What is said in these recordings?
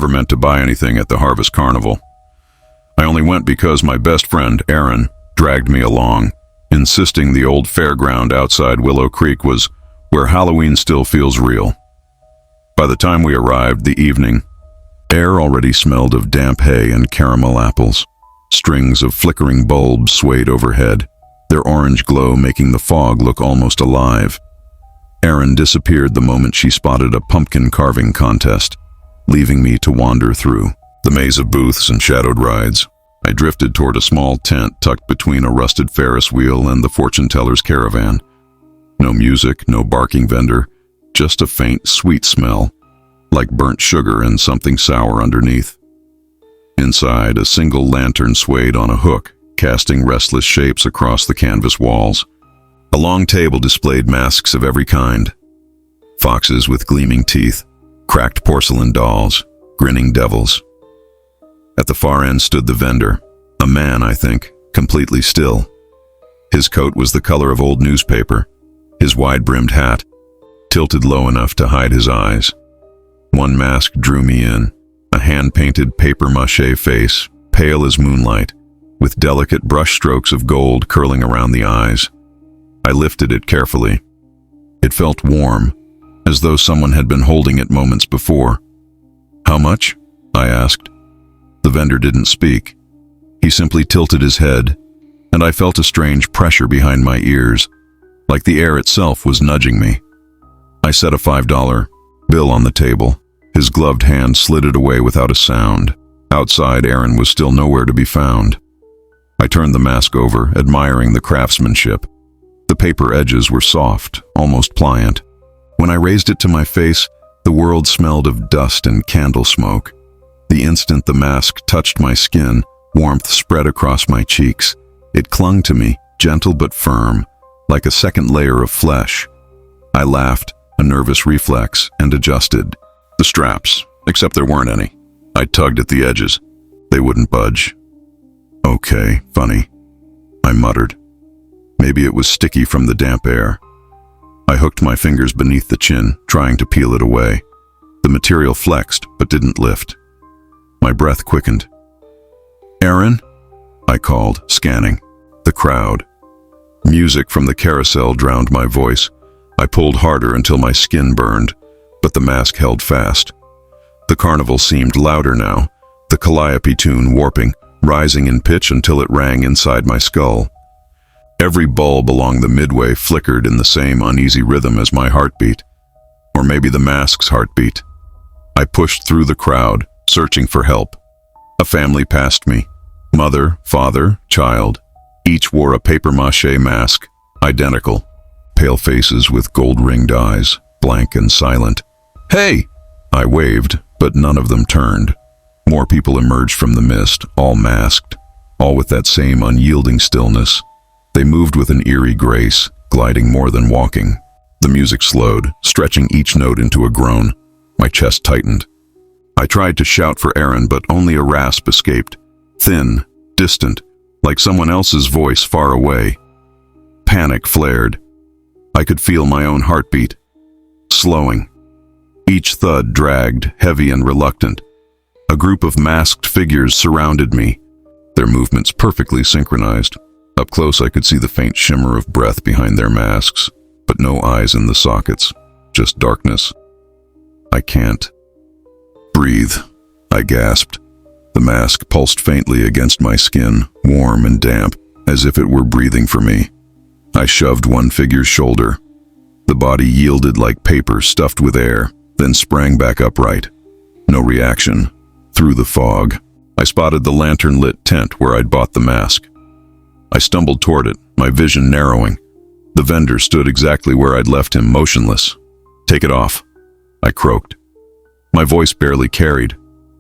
never meant to buy anything at the Harvest Carnival. I only went because my best friend, Aaron, dragged me along, insisting the old fairground outside Willow Creek was where Halloween still feels real. By the time we arrived, the evening, air already smelled of damp hay and caramel apples. Strings of flickering bulbs swayed overhead, their orange glow making the fog look almost alive. Erin disappeared the moment she spotted a pumpkin carving contest, leaving me to wander through the maze of booths and shadowed rides. I drifted toward a small tent tucked between a rusted Ferris wheel and the fortune teller's caravan. No music, no barking vendor, just a faint, sweet smell, like burnt sugar and something sour underneath. Inside, a single lantern swayed on a hook, casting restless shapes across the canvas walls. A long table displayed masks of every kind. Foxes with gleaming teeth, cracked porcelain dolls, grinning devils. At the far end stood the vendor, a man, I think, completely still. His coat was the color of old newspaper, his wide-brimmed hat tilted low enough to hide his eyes. One mask drew me in, a hand-painted papier-mâché face, pale as moonlight, with delicate brush strokes of gold curling around the eyes. I lifted it carefully. It felt warm, as though someone had been holding it moments before. "How much?" I asked. The vendor didn't speak. He simply tilted his head, and I felt a strange pressure behind my ears, like the air itself was nudging me. I set a $5 bill on the table. His gloved hand slid it away without a sound. Outside, Aaron was still nowhere to be found. I turned the mask over, admiring the craftsmanship. The paper edges were soft, almost pliant. When I raised it to my face, the world smelled of dust and candle smoke. The instant the mask touched my skin, warmth spread across my cheeks. It clung to me, gentle but firm, like a second layer of flesh. I laughed, a nervous reflex, and adjusted the straps, except there weren't any. I tugged at the edges. They wouldn't budge. "Okay, funny," I muttered. Maybe it was sticky from the damp air. I hooked my fingers beneath the chin, trying to peel it away. The material flexed, but didn't lift. My breath quickened. "Aaron?" I called, scanning the crowd. Music from the carousel drowned my voice. I pulled harder until my skin burned, but the mask held fast. The carnival seemed louder now, the calliope tune warping, rising in pitch until it rang inside my skull. Every bulb along the midway flickered in the same uneasy rhythm as my heartbeat, or maybe the mask's heartbeat. I pushed through the crowd, searching for help. A family passed me. Mother, father, child. Each wore a papier-mâché mask, identical. Pale faces with gold-ringed eyes, blank and silent. "Hey!" I waved, but none of them turned. More people emerged from the mist, all masked, all with that same unyielding stillness. They moved with an eerie grace, gliding more than walking. The music slowed, stretching each note into a groan. My chest tightened. I tried to shout for Aaron, but only a rasp escaped. Thin, distant, like someone else's voice far away. Panic flared. I could feel my own heartbeat, slowing. Each thud dragged, heavy and reluctant. A group of masked figures surrounded me, their movements perfectly synchronized. Up close I could see the faint shimmer of breath behind their masks, but no eyes in the sockets, just darkness. "I can't breathe," I gasped. The mask pulsed faintly against my skin, warm and damp, as if it were breathing for me. I shoved one figure's shoulder. The body yielded like paper stuffed with air, then sprang back upright. No reaction. Through the fog, I spotted the lantern-lit tent where I'd bought the mask. I stumbled toward it, my vision narrowing. The vendor stood exactly where I'd left him, motionless. "Take it off," I croaked. My voice barely carried.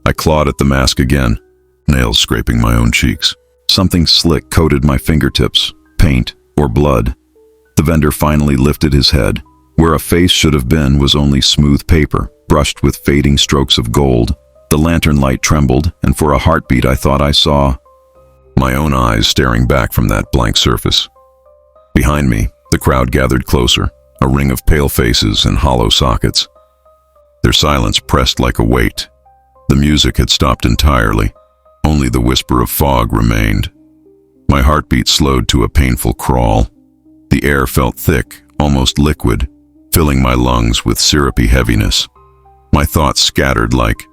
I clawed at the mask again, nails scraping my own cheeks. Something slick coated my fingertips, paint or blood. The vendor finally lifted his head. Where a face should have been was only smooth paper, brushed with fading strokes of gold. The lantern light trembled, and for a heartbeat I thought I saw my own eyes staring back from that blank surface. Behind me, the crowd gathered closer, a ring of pale faces and hollow sockets. Their silence pressed like a weight. The music had stopped entirely. Only the whisper of fog remained. My heartbeat slowed to a painful crawl. The air felt thick, almost liquid, filling my lungs with syrupy heaviness. My thoughts scattered like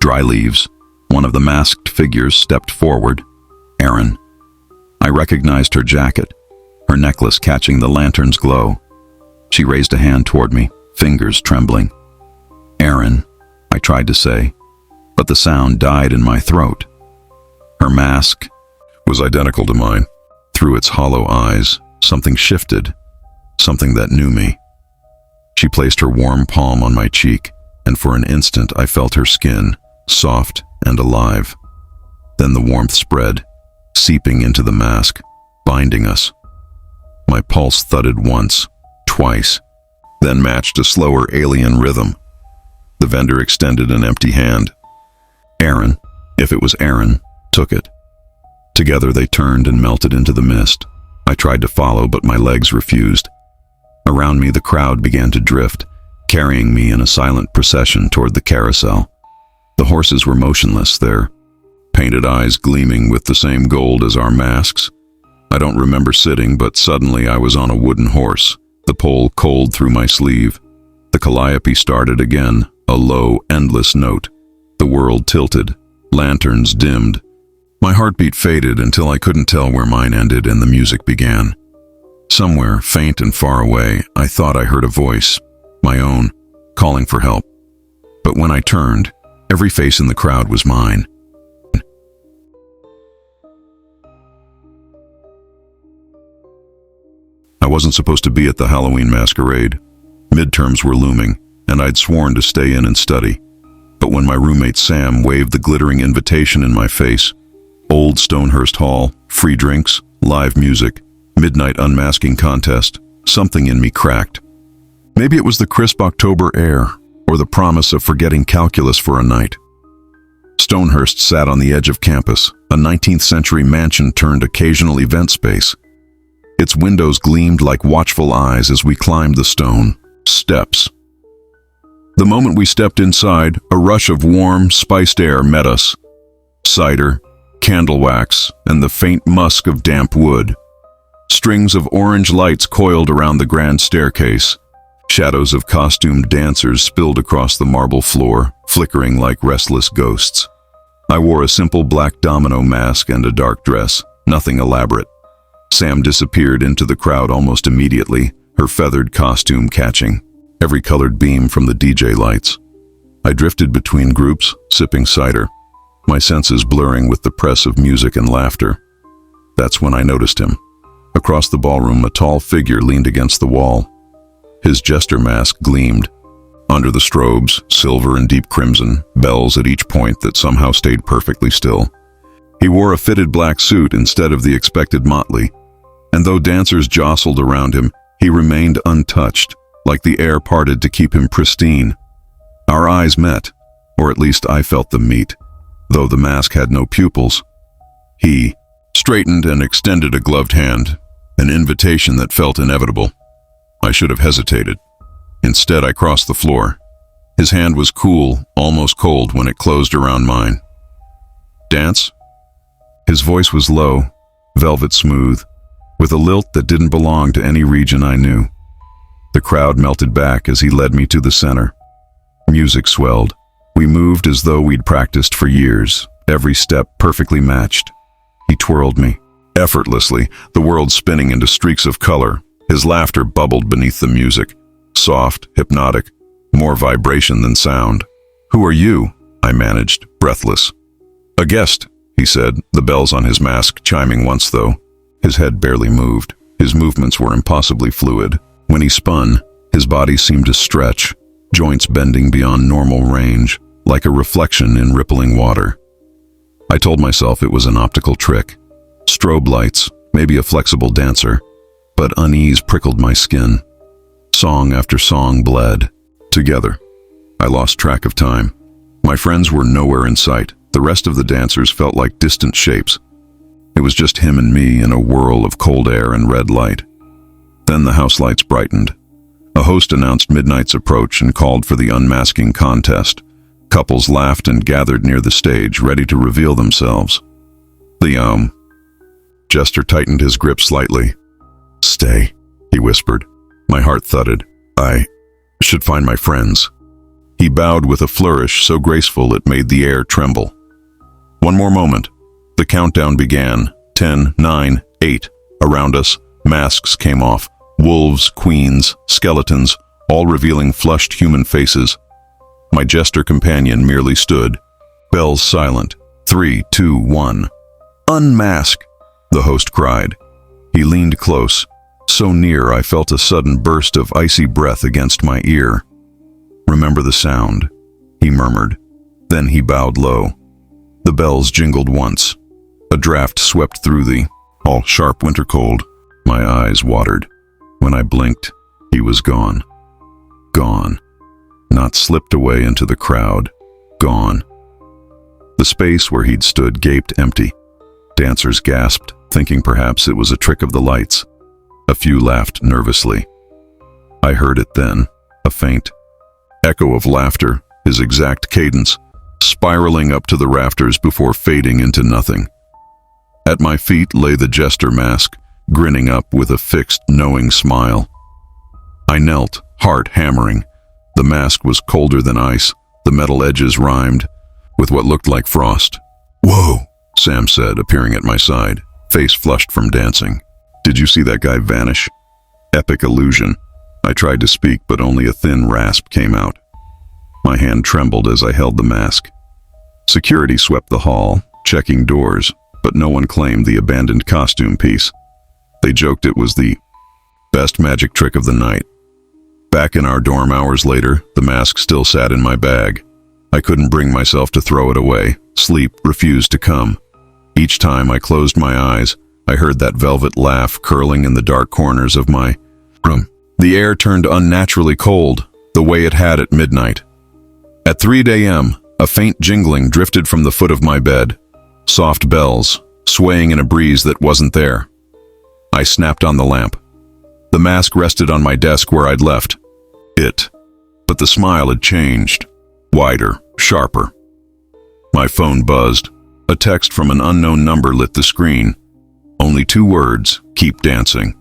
dry leaves. One of the masked figures stepped forward. Erin. I recognized her jacket, her necklace catching the lantern's glow. She raised a hand toward me, fingers trembling. Erin, I tried to say, but the sound died in my throat. Her mask was identical to mine. Through its hollow eyes, something shifted, something that knew me. She placed her warm palm on my cheek, and for an instant I felt her skin, soft and alive. Then the warmth spread, seeping into the mask, binding us. My pulse thudded once, twice, then matched a slower alien rhythm. The vendor extended an empty hand. Erin, if it was Erin, took it. Together they turned and melted into the mist. I tried to follow, but my legs refused. Around me the crowd began to drift, carrying me in a silent procession toward the carousel. The horses were motionless, their painted eyes gleaming with the same gold as our masks. I don't remember sitting, but suddenly I was on a wooden horse, the pole cold through my sleeve. The calliope started again, a low, endless note. The world tilted, lanterns dimmed. My heartbeat faded until I couldn't tell where mine ended and the music began. Somewhere, faint and far away, I thought I heard a voice, my own, calling for help. But when I turned, every face in the crowd was mine. I wasn't supposed to be at the Halloween masquerade. Midterms were looming, and I'd sworn to stay in and study. But when my roommate Sam waved the glittering invitation in my face, Old Stonehurst Hall, free drinks, live music, midnight unmasking contest, something in me cracked. Maybe it was the crisp October air, or the promise of forgetting calculus for a night. Stonehurst sat on the edge of campus, a 19th century mansion turned occasional event space. Its windows gleamed like watchful eyes as we climbed the stone steps. The moment we stepped inside, a rush of warm, spiced air met us. Cider, candle wax, and the faint musk of damp wood. Strings of orange lights coiled around the grand staircase. Shadows of costumed dancers spilled across the marble floor, flickering like restless ghosts. I wore a simple black domino mask and a dark dress, nothing elaborate. Sam disappeared into the crowd almost immediately, her feathered costume catching every colored beam from the DJ lights. I drifted between groups, sipping cider, my senses blurring with the press of music and laughter. That's when I noticed him. Across the ballroom, a tall figure leaned against the wall. His jester mask gleamed. Under the strobes, silver and deep crimson, bells at each point that somehow stayed perfectly still. He wore a fitted black suit instead of the expected motley, and though dancers jostled around him, he remained untouched, like the air parted to keep him pristine. Our eyes met, or at least I felt them meet, though the mask had no pupils. He straightened and extended a gloved hand, an invitation that felt inevitable. I should have hesitated. Instead, I crossed the floor. His hand was cool, almost cold when it closed around mine. Dance? His voice was low, velvet smooth, with a lilt that didn't belong to any region I knew. The crowd melted back as he led me to the center. Music swelled. We moved as though we'd practiced for years, every step perfectly matched. He twirled me, effortlessly, the world spinning into streaks of color. His laughter bubbled beneath the music, soft, hypnotic, more vibration than sound. "Who are you?" I managed, breathless. "A guest," he said, the bells on his mask chiming once though. His head barely moved. His movements were impossibly fluid. When he spun, his body seemed to stretch, joints bending beyond normal range, like a reflection in rippling water. I told myself it was an optical trick. Strobe lights, maybe a flexible dancer, but unease prickled my skin. Song after song bled. Together. I lost track of time. My friends were nowhere in sight. The rest of the dancers felt like distant shapes. It was just him and me in a whirl of cold air and red light. Then the house lights brightened. A host announced midnight's approach and called for the unmasking contest. Couples laughed and gathered near the stage, ready to reveal themselves. The Jester tightened his grip slightly. "Stay," he whispered. My heart thudded. "I should find my friends." He bowed with a flourish so graceful it made the air tremble. One more moment. The countdown began. 10, 9, 8. Around us, masks came off. Wolves, queens, skeletons, all revealing flushed human faces. My jester companion merely stood. Bells silent. 3, 2, 1. "Unmask!" the host cried. He leaned close, so near I felt a sudden burst of icy breath against my ear. "Remember the sound," he murmured. Then he bowed low. The bells jingled once. A draft swept through the all sharp winter cold. My eyes watered. When I blinked, he was gone. Gone. Not slipped away into the crowd. Gone. The space where he'd stood gaped empty. Dancers gasped, thinking perhaps it was a trick of the lights. A few laughed nervously. I heard it then, a faint echo of laughter, his exact cadence, spiraling up to the rafters before fading into nothing. At my feet lay the jester mask, grinning up with a fixed, knowing smile. I knelt, heart hammering. The mask was colder than ice, the metal edges rhymed with what looked like frost. "Whoa," Sam said, appearing at my side, face flushed from dancing. "Did you see that guy vanish?" Epic illusion. I tried to speak, but only a thin rasp came out. My hand trembled as I held the mask. Security swept the hall, checking doors, but no one claimed the abandoned costume piece. They joked it was the best magic trick of the night. Back in our dorm hours later, the mask still sat in my bag. I couldn't bring myself to throw it away. Sleep refused to come. Each time I closed my eyes, I heard that velvet laugh curling in the dark corners of my room. The air turned unnaturally cold, the way it had at midnight. At 3 a.m., a faint jingling drifted from the foot of my bed. Soft bells, swaying in a breeze that wasn't there. I snapped on the lamp. The mask rested on my desk where I'd left it, but the smile had changed, wider, sharper. My phone buzzed. A text from an unknown number lit the screen. Only 2 words, "Keep dancing."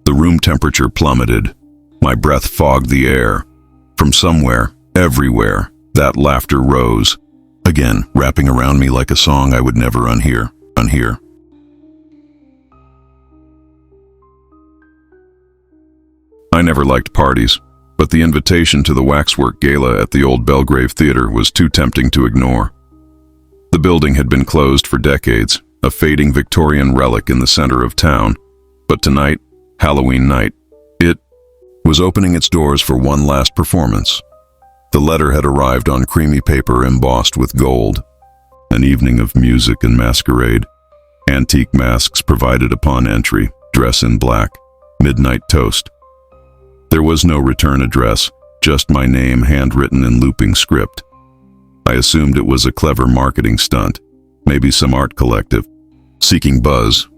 The room temperature plummeted. My breath fogged the air. From somewhere, everywhere, that laughter rose, again wrapping around me like a song I would never unhear. I never liked parties, but the invitation to the waxwork gala at the old Belgrave Theater was too tempting to ignore. The building had been closed for decades, a fading Victorian relic in the center of town, but tonight, Halloween night, it was opening its doors for one last performance. The letter had arrived on creamy paper embossed with gold. An evening of music and masquerade. Antique masks provided upon entry, dress in black, midnight toast. There was no return address, just my name handwritten in looping script. I assumed it was a clever marketing stunt, maybe some art collective, seeking buzz.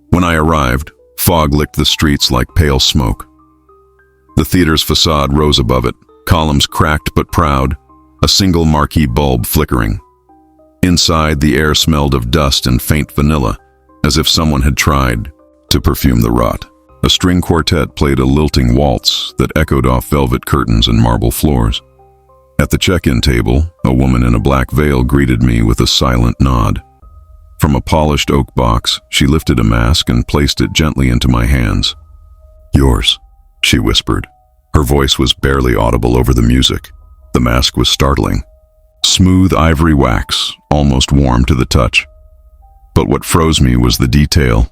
When I arrived, fog licked the streets like pale smoke. The theater's facade rose above it, columns cracked but proud, a single marquee bulb flickering. Inside, the air smelled of dust and faint vanilla, as if someone had tried to perfume the rot. A string quartet played a lilting waltz that echoed off velvet curtains and marble floors. At the check-in table, a woman in a black veil greeted me with a silent nod. From a polished oak box, she lifted a mask and placed it gently into my hands. "Yours," she whispered. Her voice was barely audible over the music. The mask was startling. Smooth ivory wax, almost warm to the touch. But what froze me was the detail.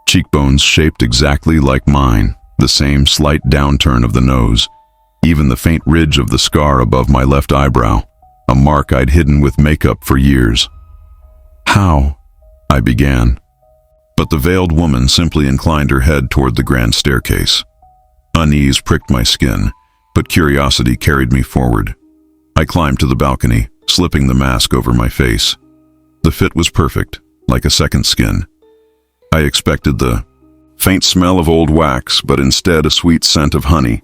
Cheekbones shaped exactly like mine, the same slight downturn of the nose, even the faint ridge of the scar above my left eyebrow, a mark I'd hidden with makeup for years. "How?" I began. But the veiled woman simply inclined her head toward the grand staircase. Unease pricked my skin, but curiosity carried me forward. I climbed to the balcony, slipping the mask over my face. The fit was perfect, like a second skin. I expected the faint smell of old wax, but instead a sweet scent of honey,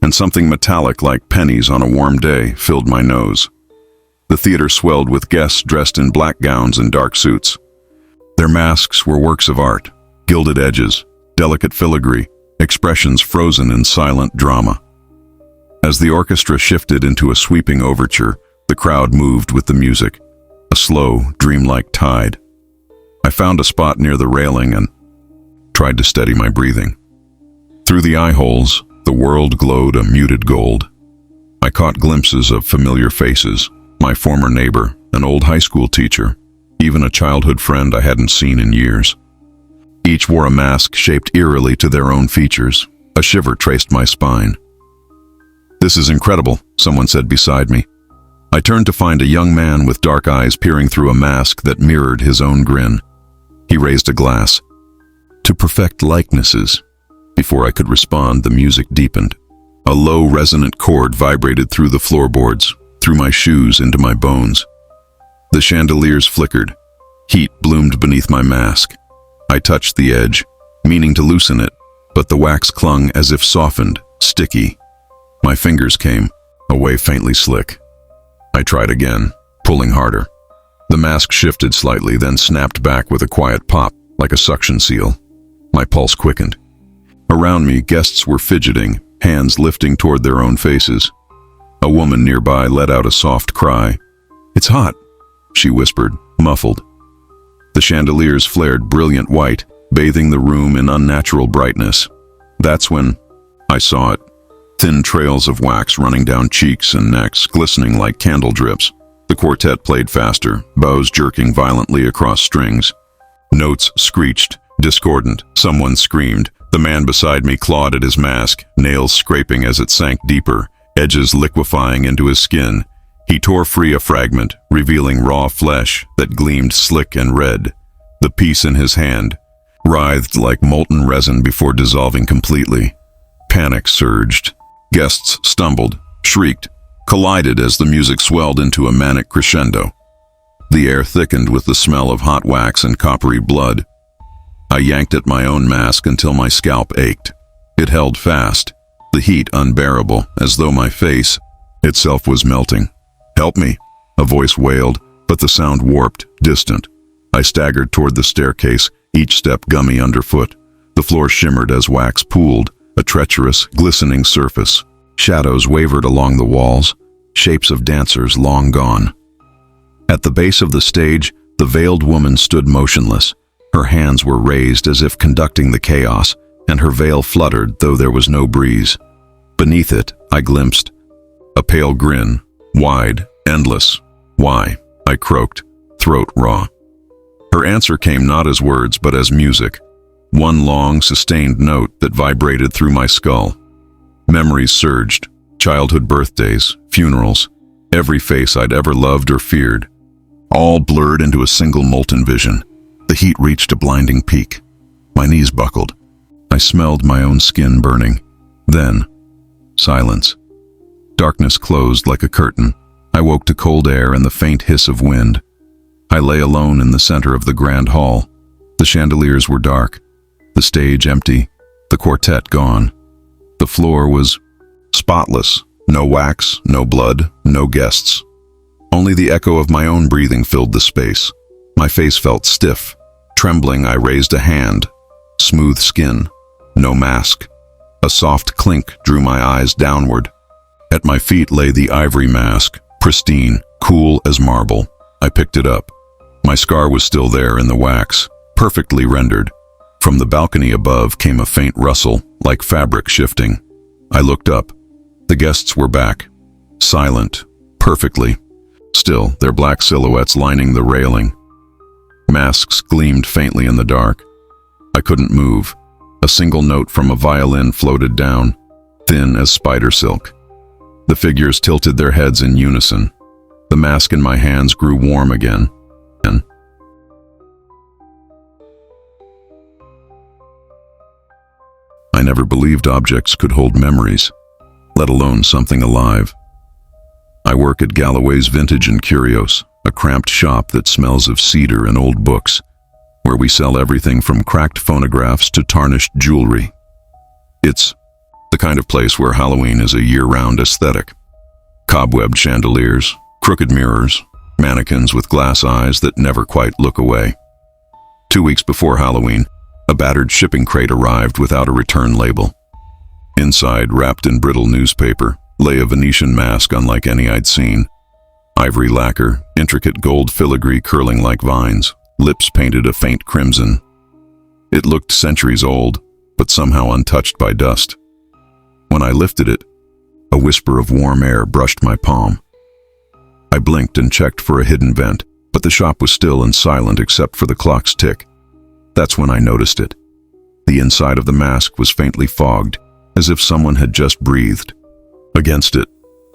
and something metallic like pennies on a warm day filled my nose. The theater swelled with guests dressed in black gowns and dark suits. Their masks were works of art, gilded edges, delicate filigree, expressions frozen in silent drama. As the orchestra shifted into a sweeping overture, the crowd moved with the music, a slow, dreamlike tide. I found a spot near the railing and tried to steady my breathing. Through the eye holes, the world glowed a muted gold. I caught glimpses of familiar faces, my former neighbor, an old high school teacher, even a childhood friend I hadn't seen in years. Each wore a mask shaped eerily to their own features. A shiver traced my spine. "This is incredible," someone said beside me. I turned to find a young man with dark eyes peering through a mask that mirrored his own grin. He raised a glass. "To perfect likenesses." Before I could respond, the music deepened. A low, resonant chord vibrated through the floorboards, through my shoes into my bones. The chandeliers flickered. Heat bloomed beneath my mask. I touched the edge, meaning to loosen it, but the wax clung as if softened, sticky. My fingers came, a wave faintly slick. I tried again, pulling harder. The mask shifted slightly, then snapped back with a quiet pop, like a suction seal. My pulse quickened. Around me, guests were fidgeting, hands lifting toward their own faces. A woman nearby let out a soft cry. "It's hot," she whispered, muffled. The chandeliers flared brilliant white, bathing the room in unnatural brightness. That's when I saw it. Thin trails of wax running down cheeks and necks, glistening like candle drips. The quartet played faster, bows jerking violently across strings. Notes screeched, discordant. Someone screamed. The man beside me clawed at his mask, nails scraping as it sank deeper, edges liquefying into his skin. He tore free a fragment, revealing raw flesh that gleamed slick and red. The piece in his hand writhed like molten resin before dissolving completely. Panic surged. Guests stumbled, shrieked, collided as the music swelled into a manic crescendo. The air thickened with the smell of hot wax and coppery blood. I yanked at my own mask until my scalp ached. It held fast, the heat unbearable, as though my face itself was melting. "Help me," a voice wailed, but the sound warped, distant. I staggered toward the staircase, each step gummy underfoot. The floor shimmered as wax pooled, a treacherous, glistening surface. Shadows wavered along the walls, shapes of dancers long gone. At the base of the stage, the veiled woman stood motionless. Her hands were raised as if conducting the chaos, and her veil fluttered though there was no breeze. Beneath it, I glimpsed a pale grin, wide, endless. "Why?" I croaked, throat raw. Her answer came not as words but as music, one long, sustained note that vibrated through my skull. Memories surged, childhood birthdays, funerals, every face I'd ever loved or feared, all blurred into a single molten vision. The heat reached a blinding peak. My knees buckled. I smelled my own skin burning. Then, silence. Darkness closed like a curtain. I woke to cold air and the faint hiss of wind. I lay alone in the center of the grand hall. The chandeliers were dark, the stage empty, the quartet gone. The floor was spotless, no wax, no blood, no guests. Only the echo of my own breathing filled the space. My face felt stiff. Trembling, I raised a hand. Smooth skin, no mask. A soft clink drew my eyes downward. At my feet lay the ivory mask, pristine, cool as marble. I picked it up. My scar was still there in the wax, perfectly rendered. From the balcony above came a faint rustle, like fabric shifting. I looked up. The guests were back, silent, perfectly still, their black silhouettes lining the railing. Masks gleamed faintly in the dark. I couldn't move. A single note from a violin floated down, thin as spider silk. The figures tilted their heads in unison. The mask in my hands grew warm again. I never believed objects could hold memories, let alone something alive. I work at Galloway's Vintage and Curios, a cramped shop that smells of cedar and old books, where we sell everything from cracked phonographs to tarnished jewelry. It's the kind of place where Halloween is a year-round aesthetic. Cobwebbed chandeliers, crooked mirrors, mannequins with glass eyes that never quite look away. 2 weeks before Halloween, a battered shipping crate arrived without a return label. Inside, wrapped in brittle newspaper, lay a Venetian mask unlike any I'd seen. Ivory lacquer, intricate gold filigree curling like vines, lips painted a faint crimson. It looked centuries old, but somehow untouched by dust. When I lifted it, a whisper of warm air brushed my palm. I blinked and checked for a hidden vent, but the shop was still and silent except for the clock's tick. That's when I noticed it. The inside of the mask was faintly fogged, as if someone had just breathed. Against it,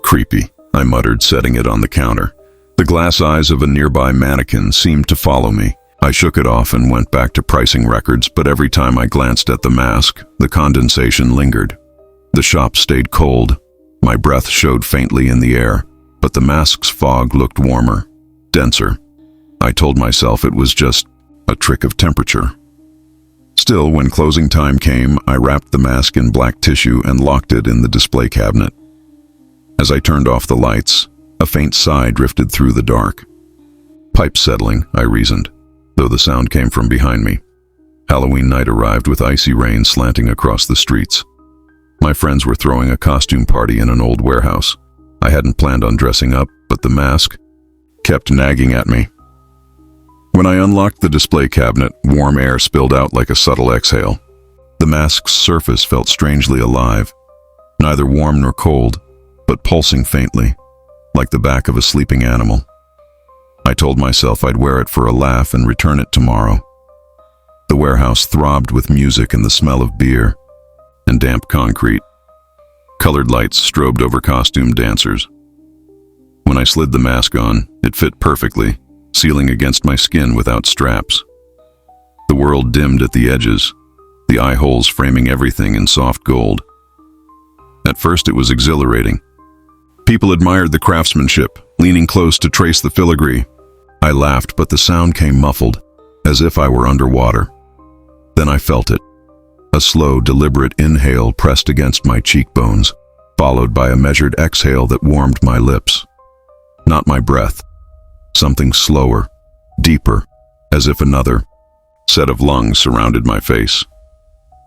creepy, I muttered, setting it on the counter. The glass eyes of a nearby mannequin seemed to follow me. I shook it off and went back to pricing records, but every time I glanced at the mask, the condensation lingered. The shop stayed cold. My breath showed faintly in the air, but the mask's fog looked warmer, denser. I told myself it was just a trick of temperature. Still, when closing time came, I wrapped the mask in black tissue and locked it in the display cabinet. As I turned off the lights, a faint sigh drifted through the dark. Pipe settling, I reasoned, though the sound came from behind me. Halloween night arrived with icy rain slanting across the streets. My friends were throwing a costume party in an old warehouse. I hadn't planned on dressing up, but the mask kept nagging at me. When I unlocked the display cabinet, warm air spilled out like a subtle exhale. The mask's surface felt strangely alive, neither warm nor cold, but pulsing faintly, like the back of a sleeping animal. I told myself I'd wear it for a laugh and return it tomorrow. The warehouse throbbed with music and the smell of beer and damp concrete. Colored lights strobed over costume dancers. When I slid the mask on, it fit perfectly, sealing against my skin without straps. The world dimmed at the edges, the eye holes framing everything in soft gold. At first it was exhilarating. People admired the craftsmanship, leaning close to trace the filigree. I laughed, but the sound came muffled, as if I were underwater. Then I felt it. A slow, deliberate inhale pressed against my cheekbones, followed by a measured exhale that warmed my lips. Not my breath. Something slower, deeper, as if another set of lungs surrounded my face.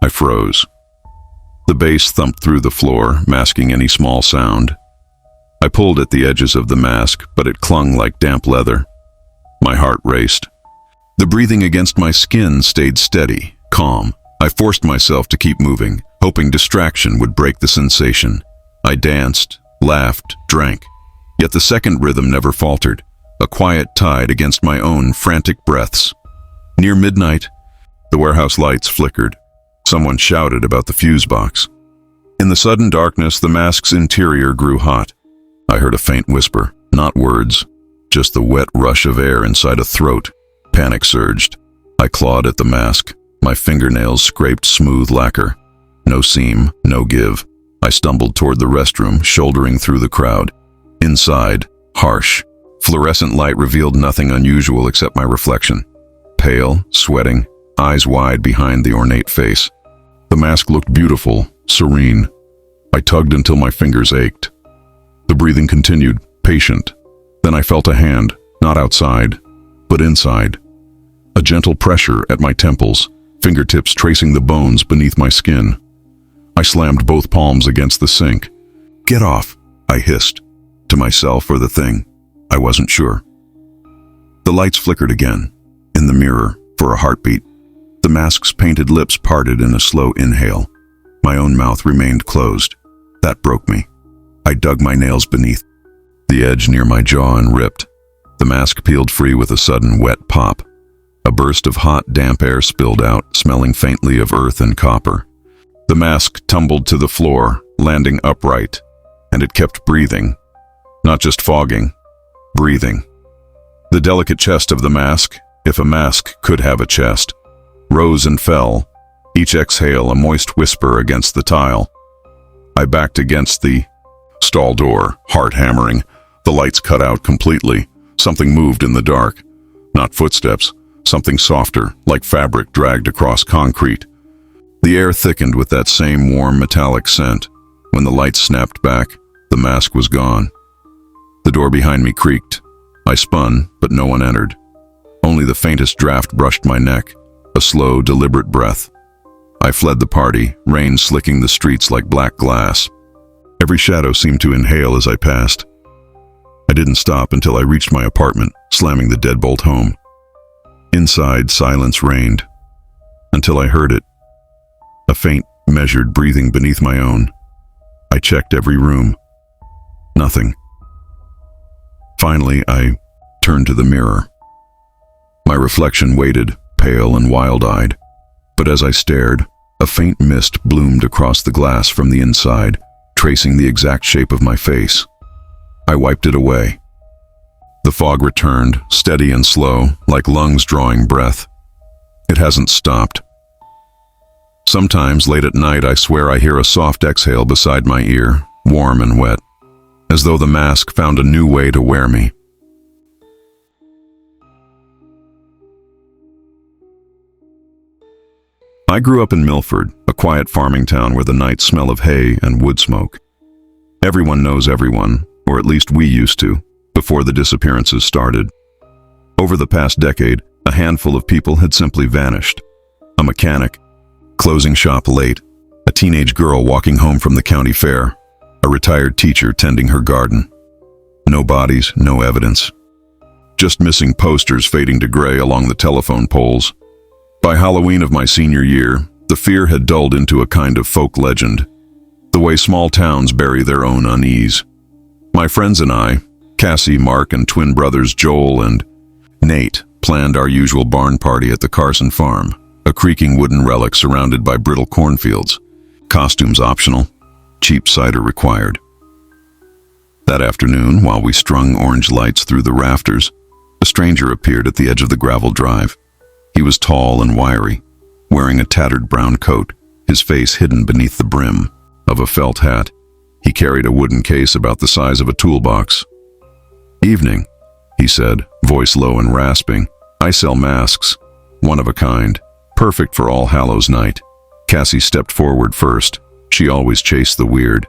I froze. The bass thumped through the floor, masking any small sound. I pulled at the edges of the mask, but it clung like damp leather. My heart raced. The breathing against my skin stayed steady, calm. I forced myself to keep moving, hoping distraction would break the sensation. I danced, laughed, drank. Yet the second rhythm never faltered, a quiet tide against my own frantic breaths. Near midnight, the warehouse lights flickered. Someone shouted about the fuse box. In the sudden darkness, the mask's interior grew hot. I heard a faint whisper, not words, just the wet rush of air inside a throat. Panic surged. I clawed at the mask. My fingernails scraped smooth lacquer. No seam, no give. I stumbled toward the restroom, shouldering through the crowd. Inside, harsh. Fluorescent light revealed nothing unusual except my reflection. Pale, sweating, eyes wide behind the ornate face. The mask looked beautiful, serene. I tugged until my fingers ached. The breathing continued, patient. Then I felt a hand, not outside, but inside. A gentle pressure at my temples, fingertips tracing the bones beneath my skin. I slammed both palms against the sink. "Get off," I hissed, to myself or the thing. I wasn't sure. The lights flickered again, in the mirror, for a heartbeat. The mask's painted lips parted in a slow inhale. My own mouth remained closed. That broke me. I dug my nails beneath the edge near my jaw and ripped. The mask peeled free with a sudden wet pop. A burst of hot, damp air spilled out, smelling faintly of earth and copper. The mask tumbled to the floor, landing upright, and it kept breathing. Not just fogging, breathing. The delicate chest of the mask, if a mask could have a chest, rose and fell, each exhale a moist whisper against the tile. I backed against the stall door, heart hammering. The lights cut out completely. Something moved in the dark. Not footsteps, something softer, like fabric dragged across concrete. The air thickened with that same warm metallic scent. When the lights snapped back, the mask was gone. The door behind me creaked. I spun, but no one entered. Only the faintest draft brushed my neck, a slow, deliberate breath. I fled the party, rain slicking the streets like black glass. Every shadow seemed to inhale as I passed. I didn't stop until I reached my apartment, slamming the deadbolt home. Inside, silence reigned, until I heard it. A faint, measured breathing beneath my own. I checked every room. Nothing. Finally, I turned to the mirror. My reflection waited, pale and wild-eyed. But as I stared, a faint mist bloomed across the glass from the inside, tracing the exact shape of my face. I wiped it away. The fog returned, steady and slow, like lungs drawing breath. It hasn't stopped. Sometimes, late at night, I swear I hear a soft exhale beside my ear, warm and wet, as though the mask found a new way to wear me. I grew up in Milford, a quiet farming town where the nights smell of hay and wood smoke. Everyone knows everyone, or at least we used to, before the disappearances started. Over the past decade, a handful of people had simply vanished. A mechanic, closing shop late, a teenage girl walking home from the county fair, a retired teacher tending her garden. No bodies, no evidence. Just missing posters fading to gray along the telephone poles. By Halloween of my senior year, the fear had dulled into a kind of folk legend, the way small towns bury their own unease. My friends and I, Cassie, Mark, and twin brothers Joel and Nate, planned our usual barn party at the Carson farm, a creaking wooden relic surrounded by brittle cornfields. Costumes optional, cheap cider required. That afternoon, while we strung orange lights through the rafters, a stranger appeared at the edge of the gravel drive. He was tall and wiry, wearing a tattered brown coat, his face hidden beneath the brim of a felt hat. He carried a wooden case about the size of a toolbox. "Evening," he said, voice low and rasping. "I sell masks, one of a kind, perfect for All Hallows Night." Cassie stepped forward first. She always chased the weird.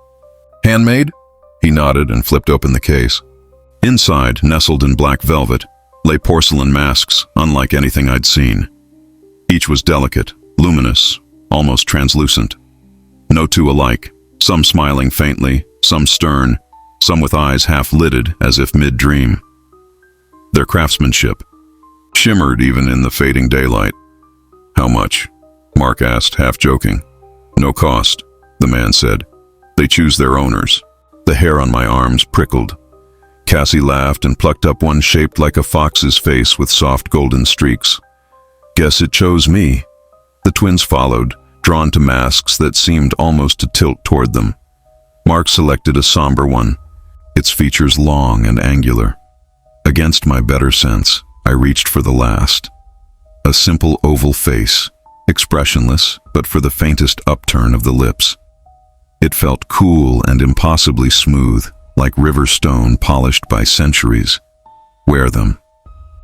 "Handmade?" He nodded and flipped open the case. Inside, nestled in black velvet, lay porcelain masks unlike anything I'd seen. Each was delicate, luminous, almost translucent. No two alike, some smiling faintly, some stern, some with eyes half-lidded as if mid-dream. Their craftsmanship shimmered even in the fading daylight. "How much?" Mark asked, half-joking. "No cost," the man said. "They choose their owners." The hair on my arms prickled. Cassie laughed and plucked up one shaped like a fox's face with soft golden streaks. "Guess it chose me." The twins followed, drawn to masks that seemed almost to tilt toward them. Mark selected a somber one, its features long and angular. Against my better sense, I reached for the last. A simple oval face, expressionless but for the faintest upturn of the lips. It felt cool and impossibly smooth, like river stone polished by centuries. "Wear them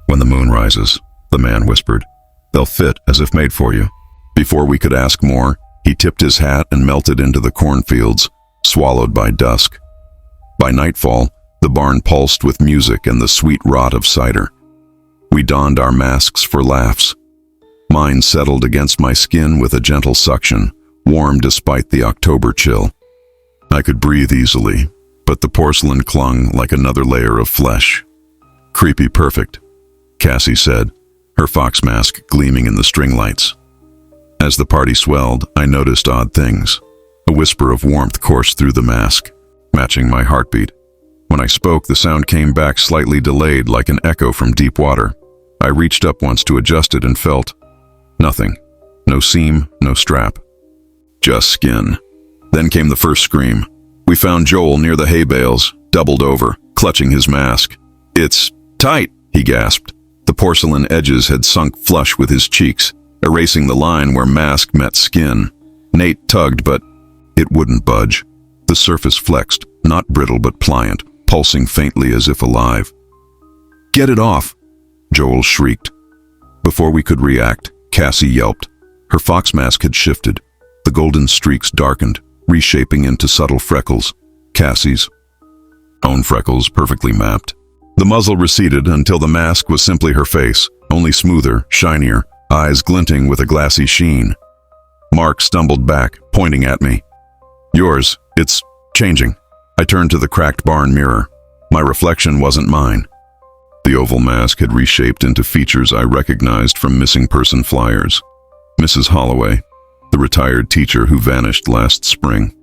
when the moon rises," the man whispered. "They'll fit as if made for you." Before we could ask more, he tipped his hat and melted into the cornfields, swallowed by dusk. By nightfall, the barn pulsed with music and the sweet rot of cider. We donned our masks for laughs. Mine settled against my skin with a gentle suction, warm despite the October chill. I could breathe easily, but the porcelain clung like another layer of flesh. "Creepy perfect," Cassie said, her fox mask gleaming in the string lights. As the party swelled, I noticed odd things. A whisper of warmth coursed through the mask, matching my heartbeat. When I spoke, the sound came back slightly delayed, like an echo from deep water. I reached up once to adjust it and felt nothing. No seam, no strap. Just skin. Then came the first scream. We found Joel near the hay bales, doubled over, clutching his mask. "It's tight," he gasped. The porcelain edges had sunk flush with his cheeks, erasing the line where mask met skin. Nate tugged, but it wouldn't budge. The surface flexed, not brittle but pliant, pulsing faintly as if alive. "Get it off," Joel shrieked. Before we could react, Cassie yelped. Her fox mask had shifted, The golden streaks darkened, reshaping into subtle freckles. Cassie's own freckles, perfectly mapped. The muzzle receded until the mask was simply her face, only smoother, shinier, eyes glinting with a glassy sheen. Mark stumbled back, pointing at me. "Yours, it's changing." I turned to the cracked barn mirror. My reflection wasn't mine. The oval mask had reshaped into features I recognized from missing person flyers. Mrs. Holloway, the retired teacher who vanished last spring.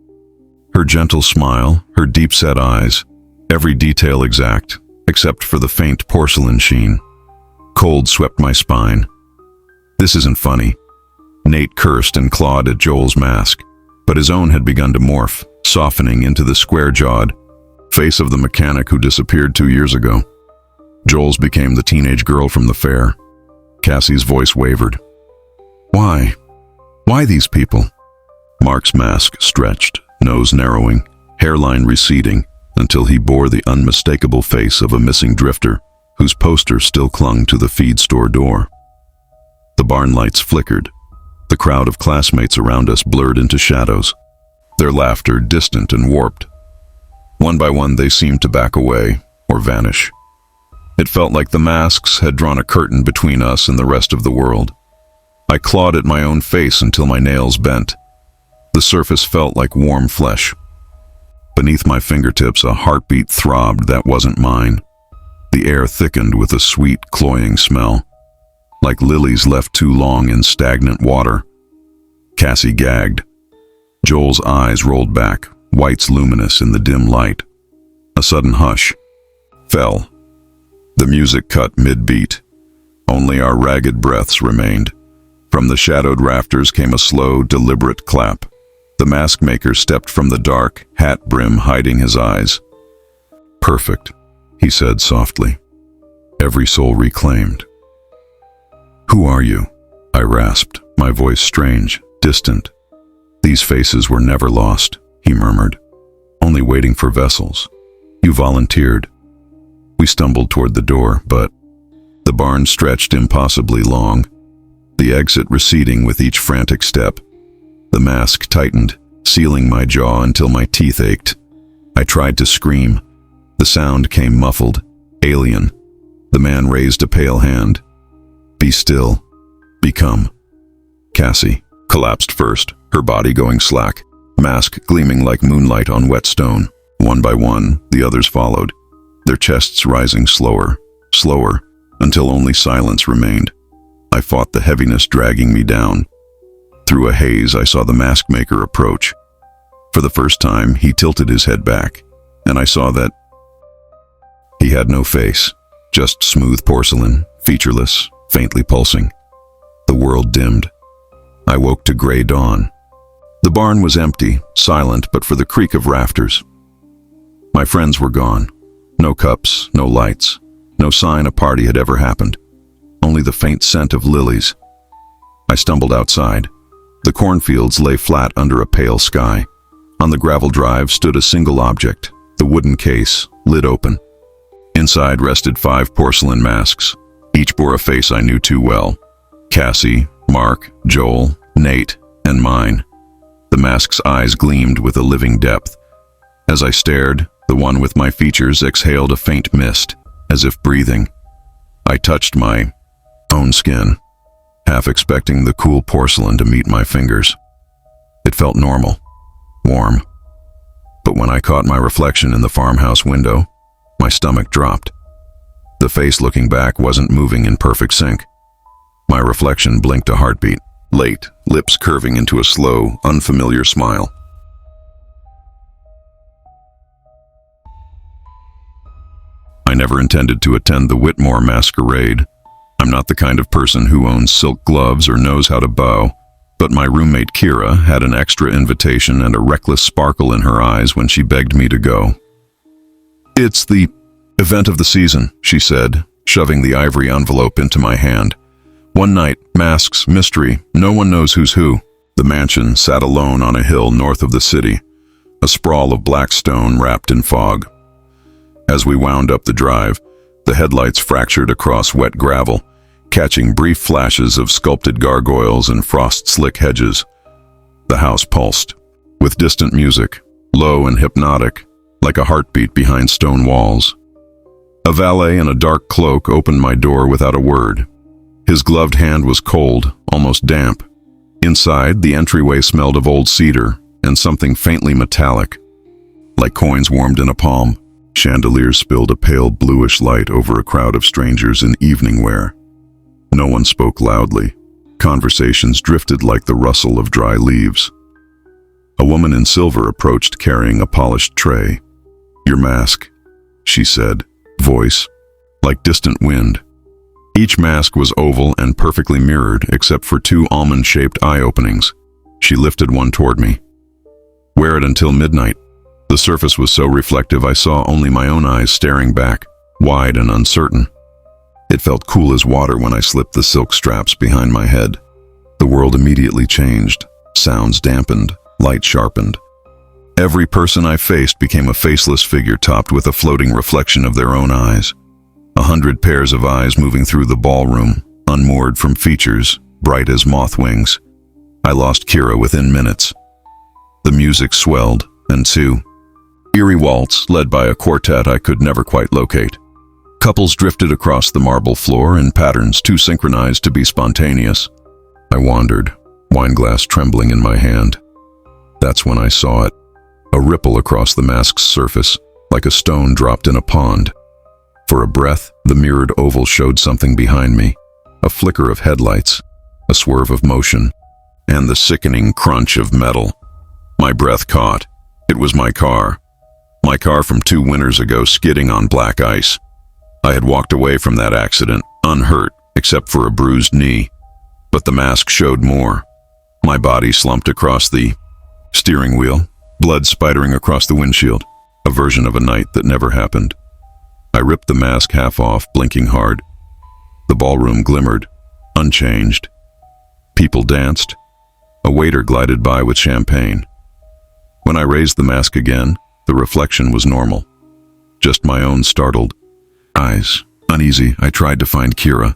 Her gentle smile, her deep-set eyes, every detail exact, except for the faint porcelain sheen. Cold swept my spine. "This isn't funny." Nate cursed and clawed at Joel's mask, but his own had begun to morph, softening into the square-jawed face of the mechanic who disappeared 2 years ago. Joel's became the teenage girl from the fair. Cassie's voice wavered. "Why? Why these people?" Mark's mask stretched, nose narrowing, hairline receding, until he bore the unmistakable face of a missing drifter whose poster still clung to the feed store door. The barn lights flickered. The crowd of classmates around us blurred into shadows, their laughter distant and warped. One by one they seemed to back away or vanish. It felt like the masks had drawn a curtain between us and the rest of the world. I clawed at my own face until my nails bent. The surface felt like warm flesh. Beneath my fingertips, a heartbeat throbbed that wasn't mine. The air thickened with a sweet, cloying smell, like lilies left too long in stagnant water. Cassie gagged. Joel's eyes rolled back, whites luminous in the dim light. A sudden hush fell. The music cut mid-beat. Only our ragged breaths remained. From the shadowed rafters came a slow, deliberate clap. The mask maker stepped from the dark, hat brim hiding his eyes. "Perfect," he said softly. "Every soul reclaimed." "Who are you?" I rasped, my voice strange, distant. "These faces were never lost," he murmured. "Only waiting for vessels. You volunteered." We stumbled toward the door, but the barn stretched impossibly long, the exit receding with each frantic step. The mask tightened, sealing my jaw until my teeth ached. I tried to scream. The sound came muffled, alien. The man raised a pale hand. "Be still. Become." Cassie collapsed first, her body going slack, mask gleaming like moonlight on wet stone. One by one, the others followed, their chests rising slower, slower, until only silence remained. I fought the heaviness dragging me down. Through a haze, I saw the mask maker approach. For the first time, he tilted his head back, and I saw that he had no face, just smooth porcelain, featureless, faintly pulsing. The world dimmed. I woke to gray dawn. The barn was empty, silent but for the creak of rafters. My friends were gone. No cups, no lights, no sign a party had ever happened. Only the faint scent of lilies. I stumbled outside. The cornfields lay flat under a pale sky. On the gravel drive stood a single object, the wooden case, lid open. Inside rested 5 porcelain masks. Each bore a face I knew too well. Cassie, Mark, Joel, Nate, and mine. The mask's eyes gleamed with a living depth. As I stared, the one with my features exhaled a faint mist, as if breathing. I touched my own skin, half expecting the cool porcelain to meet my fingers. It felt normal, warm. But when I caught my reflection in the farmhouse window, my stomach dropped. The face looking back wasn't moving in perfect sync. My reflection blinked a heartbeat, late, lips curving into a slow, unfamiliar smile. I never intended to attend the Whitmore masquerade. I'm not the kind of person who owns silk gloves or knows how to bow, but my roommate Kira had an extra invitation and a reckless sparkle in her eyes when she begged me to go. "It's the event of the season," she said, shoving the ivory envelope into my hand. "One night, masks, mystery, no one knows who's who." The mansion sat alone on a hill north of the city, a sprawl of black stone wrapped in fog. As we wound up the drive, the headlights fractured across wet gravel, catching brief flashes of sculpted gargoyles and frost-slick hedges. The house pulsed, with distant music, low and hypnotic, like a heartbeat behind stone walls. A valet in a dark cloak opened my door without a word. His gloved hand was cold, almost damp. Inside, the entryway smelled of old cedar and something faintly metallic, like coins warmed in a palm. Chandeliers spilled a pale bluish light over a crowd of strangers in evening wear. No one spoke loudly. Conversations drifted like the rustle of dry leaves. A woman in silver approached carrying a polished tray. "Your mask," she said, voice like distant wind. Each mask was oval and perfectly mirrored except for two almond-shaped eye openings. She lifted one toward me. "Wear it until midnight." The surface was so reflective I saw only my own eyes staring back, wide and uncertain. It felt cool as water when I slipped the silk straps behind my head. The world immediately changed. Sounds dampened, light sharpened. Every person I faced became a faceless figure topped with a floating reflection of their own eyes. 100 pairs of eyes moving through the ballroom, unmoored from features, bright as moth wings. I lost Kira within minutes. The music swelled, and two eerie waltz led by a quartet I could never quite locate. Couples drifted across the marble floor in patterns too synchronized to be spontaneous. I wandered, wineglass trembling in my hand. That's when I saw it. A ripple across the mask's surface, like a stone dropped in a pond. For a breath, the mirrored oval showed something behind me. A flicker of headlights, a swerve of motion, and the sickening crunch of metal. My breath caught. It was my car. My car from 2 winters ago skidding on black ice. I had walked away from that accident, unhurt, except for a bruised knee. But the mask showed more. My body slumped across the steering wheel, blood spidering across the windshield, a version of a night that never happened. I ripped the mask half off, blinking hard. The ballroom glimmered, unchanged. People danced. A waiter glided by with champagne. When I raised the mask again, the reflection was normal. Just my own startled eyes. Uneasy, I tried to find Kira.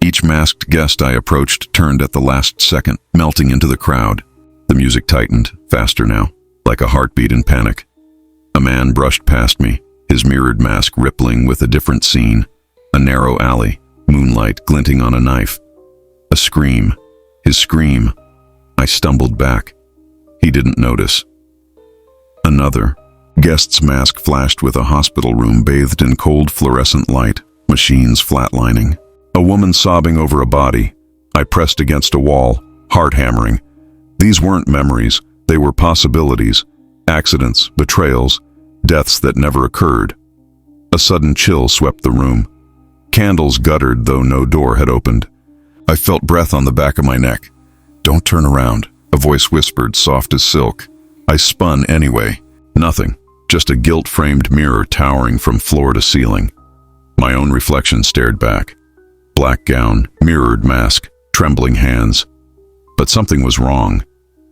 Each masked guest I approached turned at the last second, melting into the crowd. The music tightened, faster now, like a heartbeat in panic. A man brushed past me, his mirrored mask rippling with a different scene. A narrow alley, moonlight glinting on a knife. A scream. His scream. I stumbled back. He didn't notice. Another. Guest's mask flashed with a hospital room bathed in cold fluorescent light, machines flatlining. A woman sobbing over a body. I pressed against a wall, heart hammering. These weren't memories, they were possibilities. Accidents, betrayals, deaths that never occurred. A sudden chill swept the room. Candles guttered though no door had opened. I felt breath on the back of my neck. "Don't turn around," a voice whispered, soft as silk. I spun anyway. Nothing, just a gilt-framed mirror towering from floor to ceiling. My own reflection stared back. Black gown, mirrored mask, trembling hands. But something was wrong.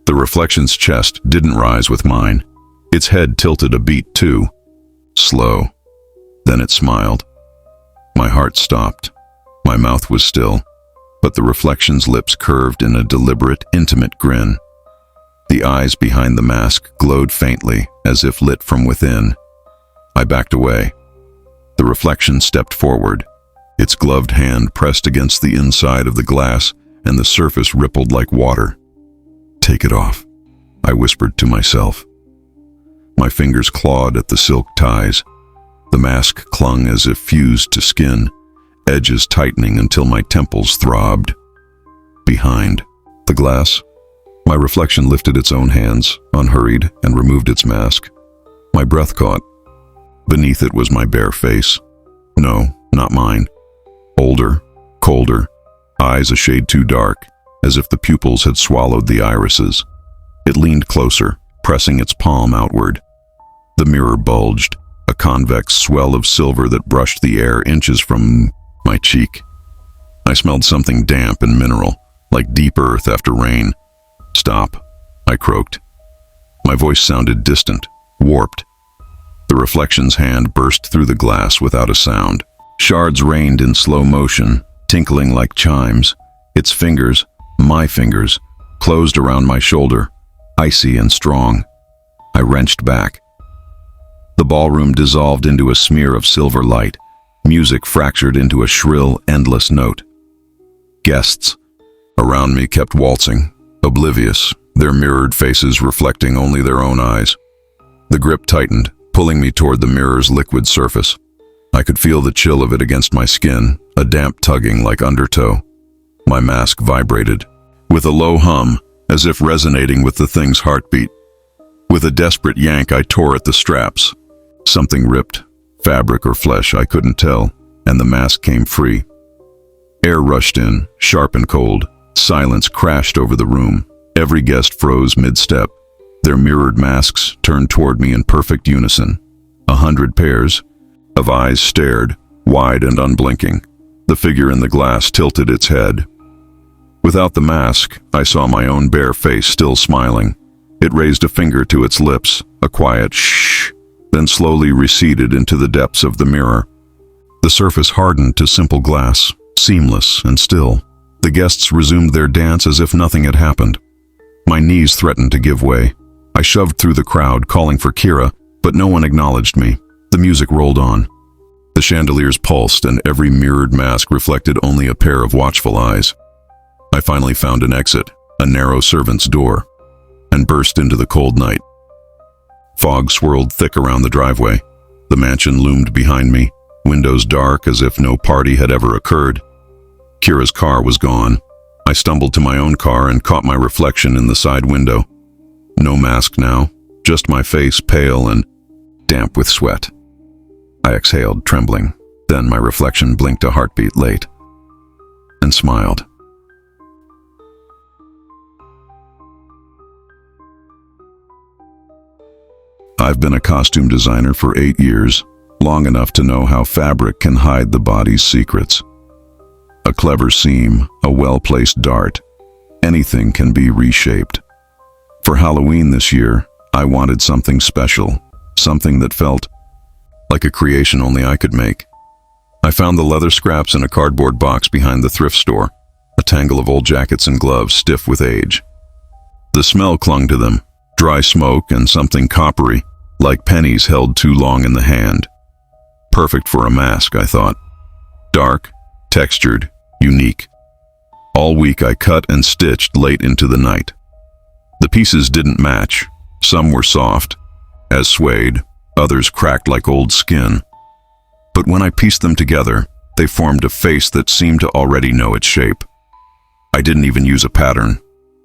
The reflection's chest didn't rise with mine. Its head tilted a beat too. Slow. Then it smiled. My heart stopped. My mouth was still, but the reflection's lips curved in a deliberate, intimate grin. The eyes behind the mask glowed faintly, as if lit from within. I backed away. The reflection stepped forward. Its gloved hand pressed against the inside of the glass, and the surface rippled like water. "Take it off," I whispered to myself. My fingers clawed at the silk ties. The mask clung as if fused to skin, edges tightening until my temples throbbed. Behind the glass, my reflection lifted its own hands, unhurried, and removed its mask. My breath caught. Beneath it was my bare face. No, not mine. Older, colder, eyes a shade too dark, as if the pupils had swallowed the irises. It leaned closer, pressing its palm outward. The mirror bulged, a convex swell of silver that brushed the air inches from my cheek. I smelled something damp and mineral, like deep earth after rain. "Stop," I croaked. My voice sounded distant, warped. The reflection's hand burst through the glass without a sound. Shards rained in slow motion, tinkling like chimes. Its fingers, my fingers, closed around my shoulder. icy and strong. I wrenched back. The ballroom dissolved into a smear of silver light. Music fractured into a shrill, endless note. Guests around me kept waltzing, oblivious, their mirrored faces reflecting only their own eyes. The grip tightened, pulling me toward the mirror's liquid surface. I could feel the chill of it against my skin, a damp tugging like undertow. My mask vibrated, with a low hum, as if resonating with the thing's heartbeat. With a desperate yank, I tore at the straps. Something ripped, fabric or flesh, I couldn't tell, and the mask came free. Air rushed in, sharp and cold. Silence crashed over the room. Every guest froze mid-step. Their mirrored masks turned toward me in perfect unison. 100 pairs of eyes stared, wide and unblinking. The figure in the glass tilted its head. Without the mask, I saw my own bare face still smiling. It raised a finger to its lips, a quiet shh, then slowly receded into the depths of the mirror. The surface hardened to simple glass, seamless and still. The guests resumed their dance as if nothing had happened. My knees threatened to give way. I shoved through the crowd, calling for Kira, but no one acknowledged me. The music rolled on. The chandeliers pulsed, and every mirrored mask reflected only a pair of watchful eyes. I finally found an exit, a narrow servant's door, and burst into the cold night. Fog swirled thick around the driveway. The mansion loomed behind me, windows dark as if no party had ever occurred. Kira's car was gone. I stumbled to my own car and caught my reflection in the side window. No mask now, just my face pale and damp with sweat. I exhaled, trembling. Then my reflection blinked a heartbeat late and smiled. I've been a costume designer for 8 years, long enough to know how fabric can hide the body's secrets. A clever seam, a well-placed dart, anything can be reshaped. For Halloween this year, I wanted something special, something that felt like a creation only I could make. I found the leather scraps in a cardboard box behind the thrift store, a tangle of old jackets and gloves stiff with age. The smell clung to them, dry smoke and something coppery, like pennies held too long in the hand. Perfect for a mask, I thought. Dark, textured, unique. All week I cut and stitched late into the night. The pieces didn't match. Some were soft, as suede, others cracked like old skin. But when I pieced them together, they formed a face that seemed to already know its shape. I didn't even use a pattern.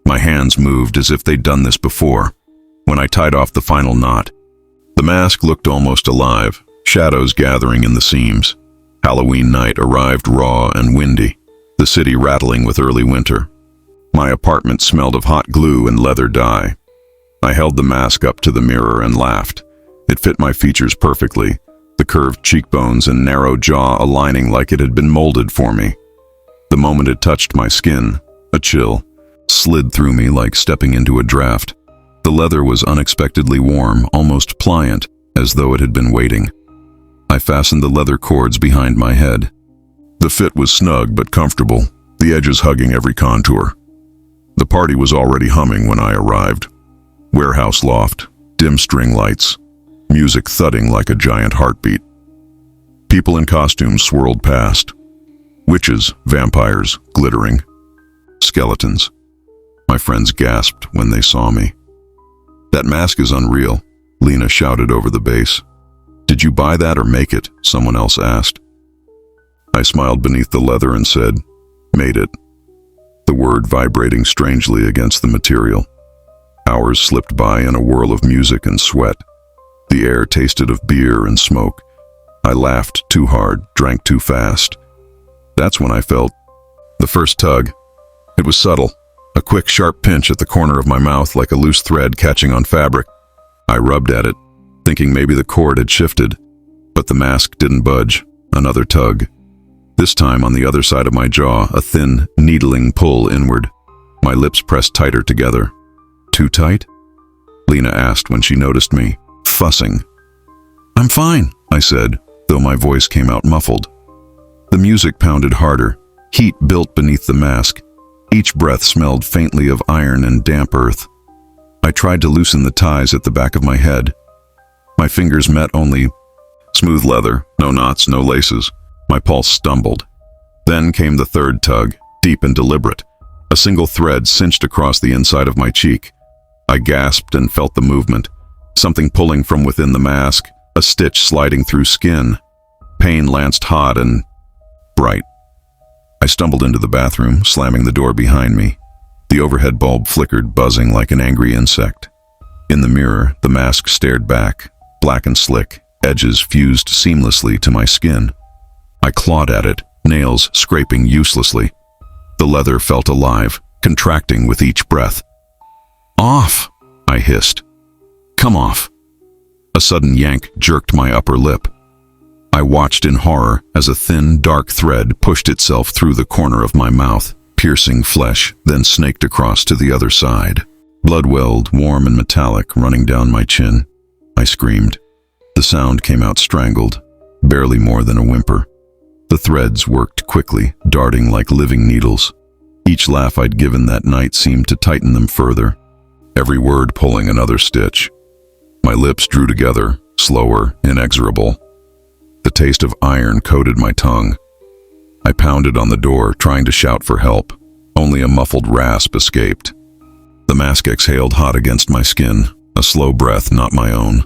My hands moved as if they'd done this before. When I tied off the final knot, the mask looked almost alive, shadows gathering in the seams. Halloween night arrived raw and windy, the city rattling with early winter. My apartment smelled of hot glue and leather dye. I held the mask up to the mirror and laughed. It fit my features perfectly, the curved cheekbones and narrow jaw aligning like it had been molded for me. The moment it touched my skin, a chill slid through me like stepping into a draft. The leather was unexpectedly warm, almost pliant, as though it had been waiting. I fastened the leather cords behind my head. The fit was snug but comfortable, the edges hugging every contour. The party was already humming when I arrived. Warehouse loft, dim string lights, music thudding like a giant heartbeat. People in costumes swirled past. Witches, vampires, glittering. Skeletons. My friends gasped when they saw me. "That mask is unreal," Lena shouted over the bass. "Did you buy that or make it?" someone else asked. I smiled beneath the leather and said, "Made it," the word vibrating strangely against the material. Hours slipped by in a whirl of music and sweat. The air tasted of beer and smoke. I laughed too hard, drank too fast. That's when I felt the first tug. It was subtle, a quick, sharp pinch at the corner of my mouth like a loose thread catching on fabric. I rubbed at it, thinking maybe the cord had shifted, but the mask didn't budge. Another tug. This time on the other side of my jaw, a thin, needling pull inward. My lips pressed tighter together. "Too tight?" Lena asked when she noticed me, fussing. "I'm fine," I said, though my voice came out muffled. The music pounded harder. Heat built beneath the mask. Each breath smelled faintly of iron and damp earth. I tried to loosen the ties at the back of my head. My fingers met only smooth leather, no knots, no laces. My pulse stumbled. Then came the third tug, deep and deliberate. A single thread cinched across the inside of my cheek. I gasped and felt the movement. Something pulling from within the mask, a stitch sliding through skin. Pain lanced hot and bright. I stumbled into the bathroom, slamming the door behind me. The overhead bulb flickered, buzzing like an angry insect. In the mirror, the mask stared back, black and slick, edges fused seamlessly to my skin. I clawed at it, nails scraping uselessly. The leather felt alive, contracting with each breath. "Off!" I hissed. "Come off!" A sudden yank jerked my upper lip. I watched in horror as a thin, dark thread pushed itself through the corner of my mouth, piercing flesh, then snaked across to the other side. Blood welled, warm and metallic, running down my chin. I screamed. The sound came out strangled, barely more than a whimper. The threads worked quickly, darting like living needles. Each laugh I'd given that night seemed to tighten them further, every word pulling another stitch. My lips drew together, slower, inexorable. The taste of iron coated my tongue. I pounded on the door, trying to shout for help. Only a muffled rasp escaped. The mask exhaled hot against my skin, a slow breath not my own.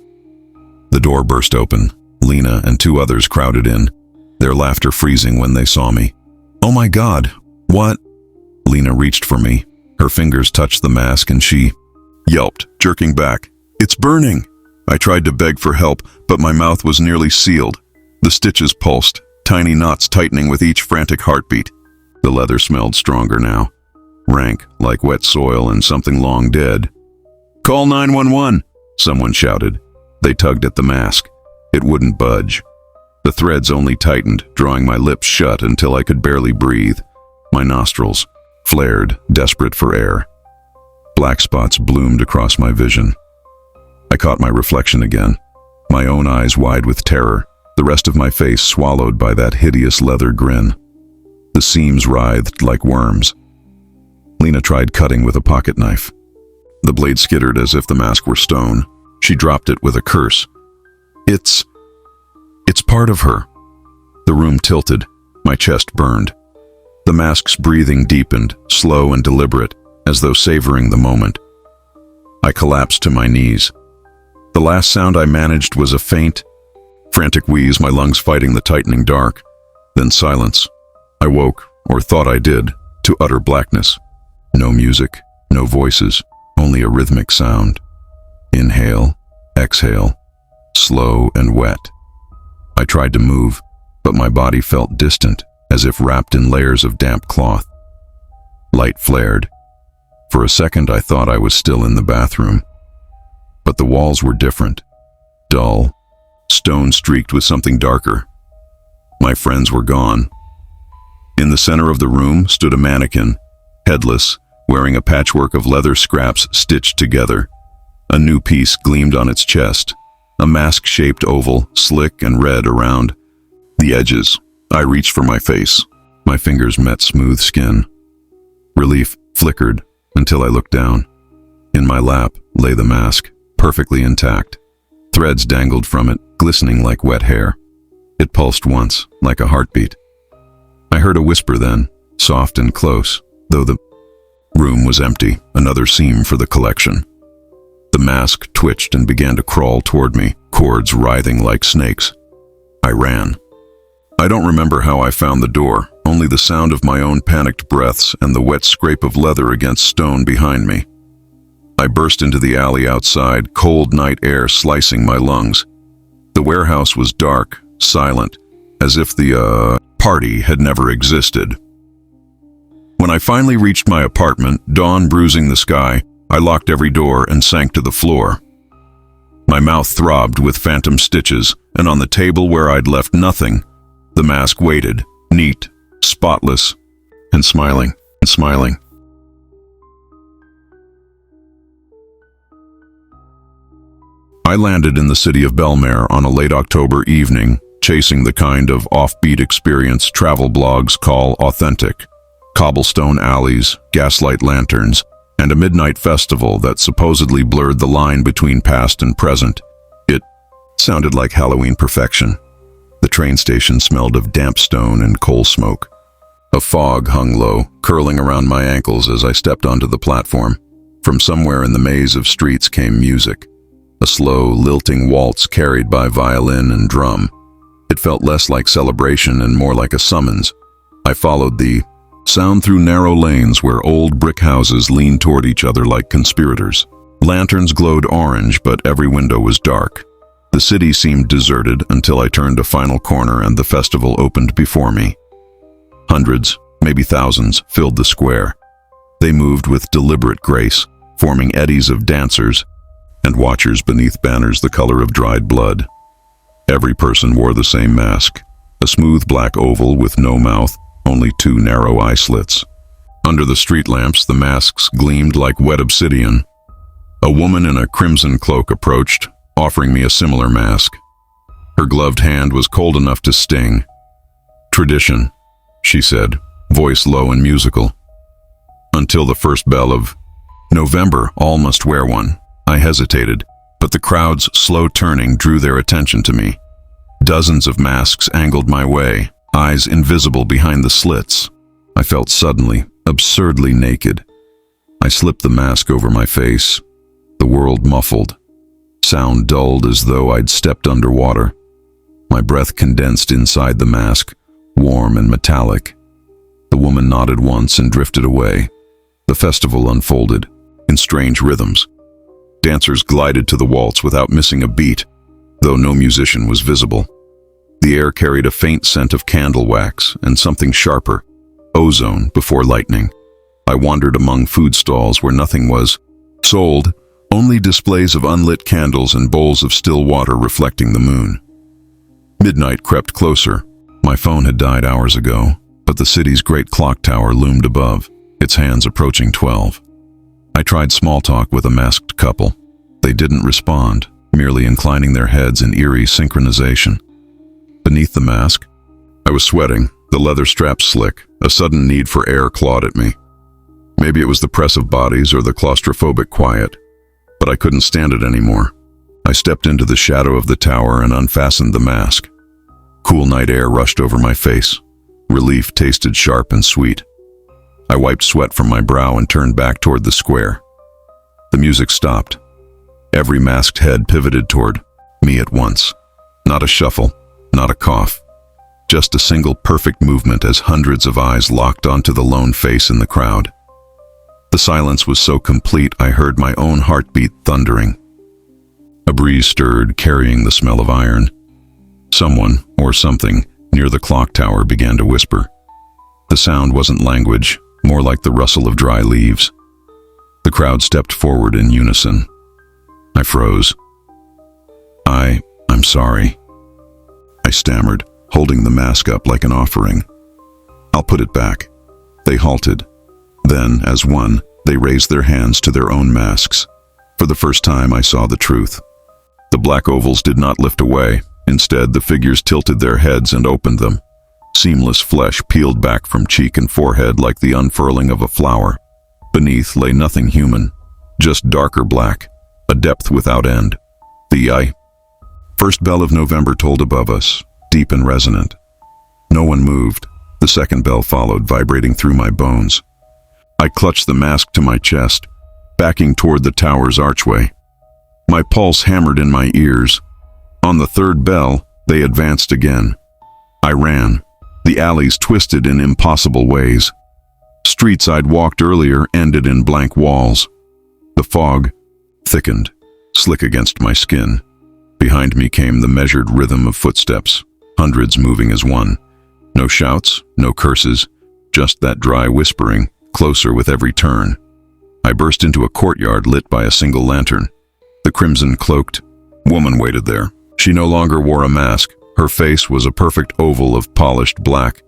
The door burst open. Lena and two others crowded in, their laughter freezing when they saw me. "Oh my God, what?" Lena reached for me. Her fingers touched the mask and she yelped, jerking back. "It's burning!" I tried to beg for help, but my mouth was nearly sealed. The stitches pulsed, tiny knots tightening with each frantic heartbeat. The leather smelled stronger now, rank like wet soil and something long dead. "Call 911!" someone shouted. They tugged at the mask. It wouldn't budge. The threads only tightened, drawing my lips shut until I could barely breathe. My nostrils flared, desperate for air. Black spots bloomed across my vision. I caught my reflection again, my own eyes wide with terror, the rest of my face swallowed by that hideous leather grin. The seams writhed like worms. Lena tried cutting with a pocket knife. The blade skittered as if the mask were stone. She dropped it with a curse. It's part of her." The room tilted. My chest burned. The mask's breathing deepened, slow and deliberate, as though savoring the moment. I collapsed to my knees. The last sound I managed was a faint, frantic wheeze, my lungs fighting the tightening dark. Then silence. I woke, or thought I did, to utter blackness. No music, no voices, only a rhythmic sound. Inhale, exhale, slow and wet. I tried to move, but my body felt distant, as if wrapped in layers of damp cloth. Light flared. For a second I thought I was still in the bathroom. But the walls were different. Dull, stone-streaked with something darker. My friends were gone. In the center of the room stood a mannequin, headless, wearing a patchwork of leather scraps stitched together. A new piece gleamed on its chest, a mask-shaped oval, slick and red around the edges. I reached for my face. My fingers met smooth skin. Relief flickered until I looked down. In my lap lay the mask, perfectly intact. Threads dangled from it, glistening like wet hair. It pulsed once, like a heartbeat. I heard a whisper then, soft and close, though the room was empty, another seam for the collection. The mask twitched and began to crawl toward me, cords writhing like snakes. I ran. I don't remember how I found the door, only the sound of my own panicked breaths and the wet scrape of leather against stone behind me. I burst into the alley outside, cold night air slicing my lungs. The warehouse was dark, silent, as if the party had never existed. When I finally reached my apartment, dawn bruising the sky, I locked every door and sank to the floor. My mouth throbbed with phantom stitches, and on the table where I'd left nothing, the mask waited, neat, spotless, and smiling. I landed in the city of Belmare on a late October evening, chasing the kind of offbeat experience travel blogs call authentic. Cobblestone alleys, gaslight lanterns, and a midnight festival that supposedly blurred the line between past and present. It sounded like Halloween perfection. The train station smelled of damp stone and coal smoke. A fog hung low, curling around my ankles as I stepped onto the platform. From somewhere in the maze of streets came music, a slow, lilting waltz carried by violin and drum. It felt less like celebration and more like a summons. I followed the sound through narrow lanes where old brick houses leaned toward each other like conspirators. Lanterns glowed orange, but every window was dark. The city seemed deserted until I turned a final corner and the festival opened before me. Hundreds, maybe thousands, filled the square. They moved with deliberate grace, forming eddies of dancers and watchers beneath banners the color of dried blood. Every person wore the same mask, a smooth black oval with no mouth, only two narrow eye slits. Under the street lamps, the masks gleamed like wet obsidian. A woman in a crimson cloak approached, offering me a similar mask. Her gloved hand was cold enough to sting. "Tradition," she said, voice low and musical. "Until the first bell of November, all must wear one." I hesitated, but the crowd's slow turning drew their attention to me. Dozens of masks angled my way, eyes invisible behind the slits. I felt suddenly, absurdly naked. I slipped the mask over my face. The world muffled. Sound dulled as though I'd stepped underwater. My breath condensed inside the mask, warm and metallic. The woman nodded once and drifted away. The festival unfolded, in strange rhythms. Dancers glided to the waltz without missing a beat, though no musician was visible. The air carried a faint scent of candle wax and something sharper, ozone before lightning. I wandered among food stalls where nothing was sold, only displays of unlit candles and bowls of still water reflecting the moon. Midnight crept closer. My phone had died hours ago, but the city's great clock tower loomed above, its hands approaching 12. I tried small talk with a masked couple. They didn't respond, merely inclining their heads in eerie synchronization. Beneath the mask, I was sweating, the leather straps slick. A sudden need for air clawed at me. Maybe it was the press of bodies or the claustrophobic quiet, but I couldn't stand it anymore. I stepped into the shadow of the tower and unfastened the mask. Cool night air rushed over my face. Relief tasted sharp and sweet. I wiped sweat from my brow and turned back toward the square. The music stopped. Every masked head pivoted toward me at once. Not a shuffle, not a cough. Just a single perfect movement as hundreds of eyes locked onto the lone face in the crowd. The silence was so complete I heard my own heartbeat thundering. A breeze stirred, carrying the smell of iron. Someone, or something, near the clock tower began to whisper. The sound wasn't language, more like the rustle of dry leaves. The crowd stepped forward in unison. I froze. I'm sorry, I stammered, holding the mask up like an offering. "I'll put it back." They halted. Then, as one, they raised their hands to their own masks. For the first time, I saw the truth. The black ovals did not lift away. Instead, the figures tilted their heads and opened them. Seamless flesh peeled back from cheek and forehead like the unfurling of a flower. Beneath lay nothing human, just darker black, a depth without end. The first bell of November tolled above us, deep and resonant. No one moved. The second bell followed, vibrating through my bones. I clutched the mask to my chest, backing toward the tower's archway. My pulse hammered in my ears. On the third bell, they advanced again. I ran. The alleys twisted in impossible ways. Streets I'd walked earlier ended in blank walls. The fog thickened, slick against my skin. Behind me came the measured rhythm of footsteps, hundreds moving as one. No shouts, no curses, just that dry whispering, closer with every turn. I burst into a courtyard lit by a single lantern. The crimson-cloaked woman waited there. She no longer wore a mask. Her face was a perfect oval of polished black.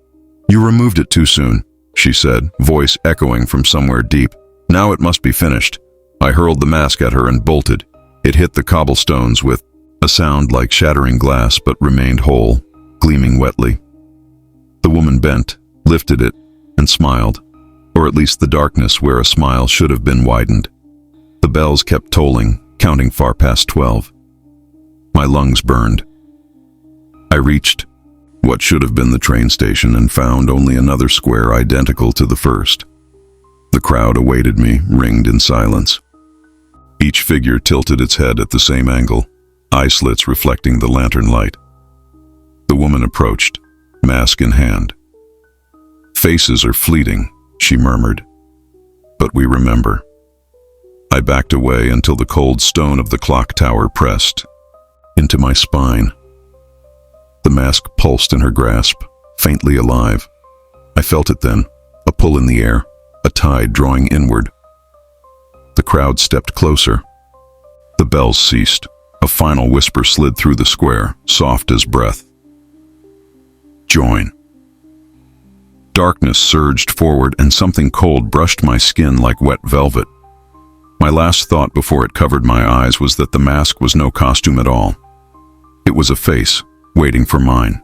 "You removed it too soon," she said, voice echoing from somewhere deep. "Now it must be finished." I hurled the mask at her and bolted. It hit the cobblestones with a sound like shattering glass, but remained whole, gleaming wetly. The woman bent, lifted it, and smiled. or at least the darkness where a smile should have been widened. The bells kept tolling, counting far past 12. My lungs burned. I reached what should have been the train station and found only another square identical to the first. The crowd awaited me, ringed in silence. Each figure tilted its head at the same angle, eye slits reflecting the lantern light. The woman approached, mask in hand. "Faces are fleeting," she murmured, "but we remember." I backed away until the cold stone of the clock tower pressed into my spine. The mask pulsed in her grasp, faintly alive. I felt it then, a pull in the air, a tide drawing inward. The crowd stepped closer. The bells ceased. A final whisper slid through the square, soft as breath. "Join." Darkness surged forward and something cold brushed my skin like wet velvet. My last thought before it covered my eyes was that the mask was no costume at all. It was a face, waiting for mine.